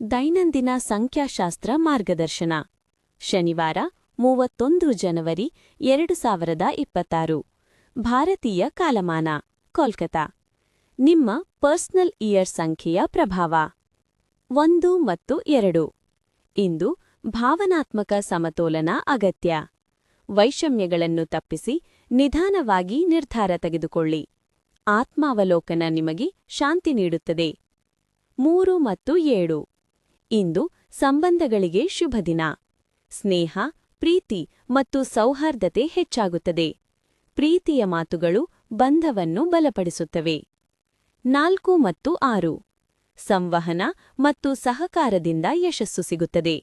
ದೈನಂದಿನ ಸಂಖ್ಯಾಶಾಸ್ತ್ರ ಮಾರ್ಗದರ್ಶನ ಶನಿವಾರ 31 ಜನವರಿ 2026 ಭಾರತೀಯ ಕಾಲಮಾನ ಕೋಲ್ಕತಾ ನಿಮ್ಮ ಪರ್ಸನಲ್ ಇಯರ್ ಸಂಖ್ಯೆಯ ಪ್ರಭಾವ 1 ಮತ್ತು 2 ಇಂದು ಭಾವನಾತ್ಮಕ ಸಮತೋಲನ ಅಗತ್ಯ. ವೈಷಮ್ಯಗಳನ್ನು ತಪ್ಪಿಸಿ ನಿಧಾನವಾಗಿ ನಿರ್ಧಾರ ತೆಗೆದುಕೊಳ್ಳಿ. ಆತ್ಮಾವಲೋಕನ ನಿಮಗೆ ಶಾಂತಿ ನೀಡುತ್ತದೆ. 3 ಮತ್ತು 7 ಇಂದು ಸಂಬಂಧಗಳಿಗೆ ಶುಭ ದಿನ. ಸ್ನೇಹ, ಪ್ರೀತಿ ಮತ್ತು ಸೌಹಾರ್ದತೆ ಹೆಚ್ಚಾಗುತ್ತದೆ. ಪ್ರೀತಿಯ ಮಾತುಗಳು ಬಂಧವನ್ನು ಬಲಪಡಿಸುತ್ತವೆ. 4 ಮತ್ತು 6 ಸಂವಹನ ಮತ್ತು ಸಹಕಾರದಿಂದ ಯಶಸ್ಸು ಸಿಗುತ್ತದೆ.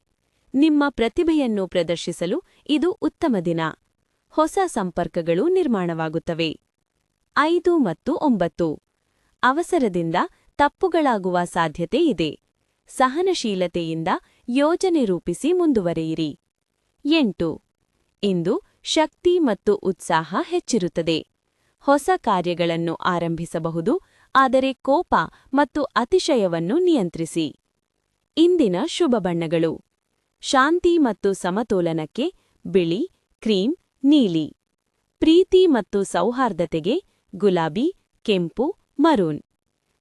ನಿಮ್ಮ ಪ್ರತಿಭೆಯನ್ನು ಪ್ರದರ್ಶಿಸಲು ಇದು ಉತ್ತಮ ದಿನ. ಹೊಸ ಸಂಪರ್ಕಗಳು ನಿರ್ಮಾಣವಾಗುತ್ತವೆ. 5 ಮತ್ತು 9 ಅವಸರದಿಂದ ತಪ್ಪುಗಳಾಗುವ ಸಾಧ್ಯತೆ ಇದೆ. ಸಹನಶೀಲತೆಯಿಂದ ಯೋಜನೆ ರೂಪಿಸಿ ಮುಂದುವರಿಯಿರಿ. 8 ಇಂದು ಶಕ್ತಿ ಮತ್ತು ಉತ್ಸಾಹ ಹೆಚ್ಚಿರುತ್ತದೆ. ಹೊಸ ಕಾರ್ಯಗಳನ್ನು ಆರಂಭಿಸಬಹುದು, ಆದರೆ ಕೋಪ ಮತ್ತು ಅತಿಶಯವನ್ನು ನಿಯಂತ್ರಿಸಿ. ಇಂದಿನ ಶುಭ ಬಣ್ಣಗಳು ಶಾಂತಿ ಮತ್ತು ಸಮತೋಲನಕ್ಕೆ ಬಿಳಿ, ಕ್ರೀಮ್, ನೀಲಿ. ಪ್ರೀತಿ ಮತ್ತು ಸೌಹಾರ್ದತೆಗೆ ಗುಲಾಬಿ, ಕೆಂಪು, ಮರೂನ್.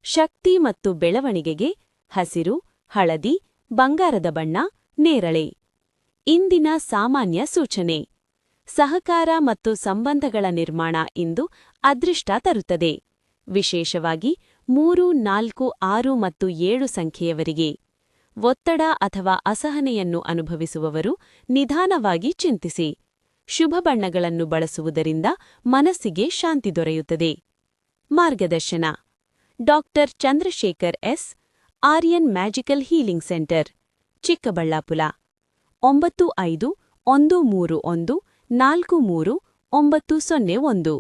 ಶಕ್ತಿ ಮತ್ತು ಬೆಳವಣಿಗೆಗೆ ಹಸಿರು, ಹಳದಿ, ಬಂಗಾರದ ಬಣ್ಣ, ನೇರಳೆ. ಇಂದಿನ ಸಾಮಾನ್ಯ ಸೂಚನೆ ಸಹಕಾರ ಮತ್ತು ಸಂಬಂಧಗಳ ನಿರ್ಮಾಣ ಇಂದು ಅದೃಷ್ಟ ತರುತ್ತದೆ, ವಿಶೇಷವಾಗಿ 3, 4, 6 ಮತ್ತು 7 ಸಂಖ್ಯೆಯವರಿಗೆ. ಒತ್ತಡ ಅಥವಾ ಅಸಹನೆಯನ್ನು ಅನುಭವಿಸುವವರು ನಿಧಾನವಾಗಿ ಚಿಂತಿಸಿ. ಶುಭ ಬಣ್ಣಗಳನ್ನು ಬಳಸುವುದರಿಂದ ಮನಸ್ಸಿಗೆ ಶಾಂತಿ ದೊರೆಯುತ್ತದೆ. ಮಾರ್ಗದರ್ಶನ doctor Chandrashekhar S, Aryan magical healing centre, Chikkaballapur. 9513143901